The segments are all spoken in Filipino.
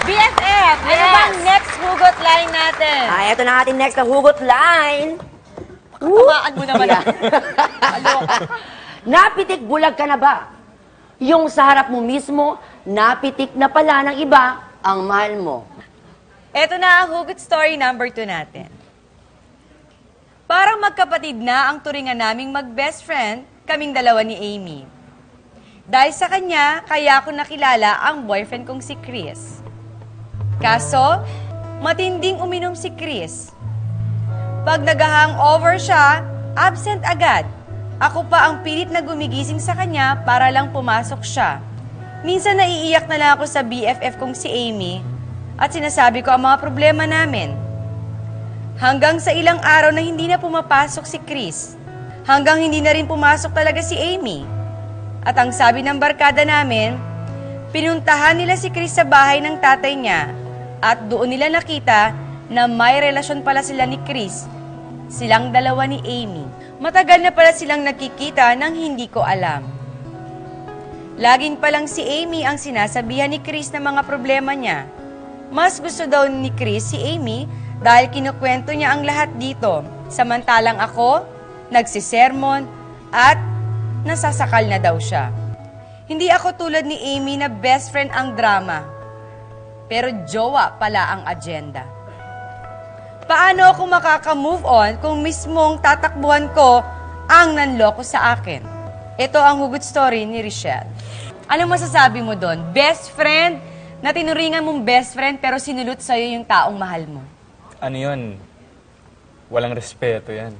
BFF, ano Yes. bang next hugot line natin? Ito na ating next na hugot line. Tamaan mo naman. Aloka. Napitik bulag ka na ba? Yung sa harap mo mismo, napitik na pala ng iba ang mahal mo. Ito na ang hugot story number 2 natin. Parang magkapatid na ang turingan naming mag-best friend, kaming dalawa ni Amy. Dahil sa kanya, kaya ako nakilala ang boyfriend kong si Chris. Kaso, matinding uminom si Chris. Pag nag-hangover siya, absent agad. Ako pa ang pilit na gumigising sa kanya para lang pumasok siya. Minsan naiiyak na lang ako sa BFF kong si Amy at sinasabi ko ang mga problema namin. Hanggang sa ilang araw na hindi na pumapasok si Chris. Hanggang hindi na rin pumasok talaga si Amy. At ang sabi ng barkada namin, pinuntahan nila si Chris sa bahay ng tatay niya at doon nila nakita na may relasyon pala sila ni Chris. Silang dalawa ni Amy. Matagal na pala silang nakikita nang hindi ko alam. Laging palang si Amy ang sinasabihan ni Chris ng mga problema niya. Mas gusto daw ni Chris si Amy dahil kinukwento niya ang lahat dito. Samantalang ako, nagsisermon at nasasakal na daw siya. Hindi ako tulad ni Amy na best friend ang drama. Pero jowa pala ang agenda. Paano ako makaka-move on kung mismong tatakbuhan ko ang nanloko sa akin? Ito ang hugot story ni Richelle. Ano masasabi mo doon? Best friend na tinuringan mong best friend pero sinulot sa'yo yung taong mahal mo. Ano yun? Walang respeto yan.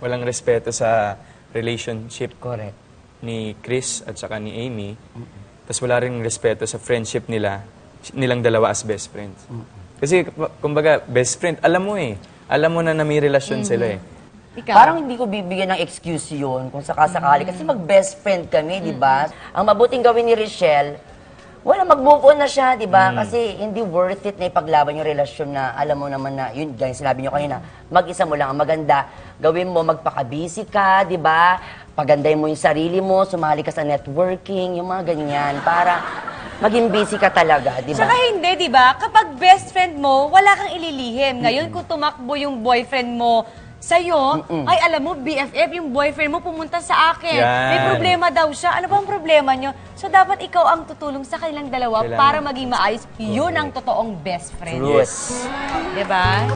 Walang respeto sa relationship Correct. ni Chris at saka ni Amy. Tapos wala rin respeto sa friendship nilang dalawa as best friends. Kasi, kumbaga, best friend, alam mo eh. Alam mo na may relasyon sila eh. Ikaw? Parang hindi ko bibigyan ng excuse yun kung sakasakali. Kasi mag-best friend kami, di ba? Ang mabuting gawin ni Richelle, wala, mag-move on na siya, di ba? Kasi hindi worth it na ipaglaban yung relasyon na alam mo naman na, yun, guys, sinabi nyo kanina, mag-isa mo lang ang maganda. Gawin mo, magpaka-busy ka, di ba? Paganday mo yung sarili mo, sumali ka sa networking, yung mga ganyan, para maging busy ka talaga, di ba? Saka hindi, di ba? Kapag best friend mo, wala kang ililihim. Ngayon, kung tumakbo yung boyfriend mo sa'yo, ay alam mo, BFF, yung boyfriend mo pumunta sa akin. Yan. May problema daw siya. Ano bang problema nyo? So, dapat ikaw ang tutulong sa kanilang dalawa Kailangan. para maging maayos. Yun ang totoong best friend. Truth. Di ba?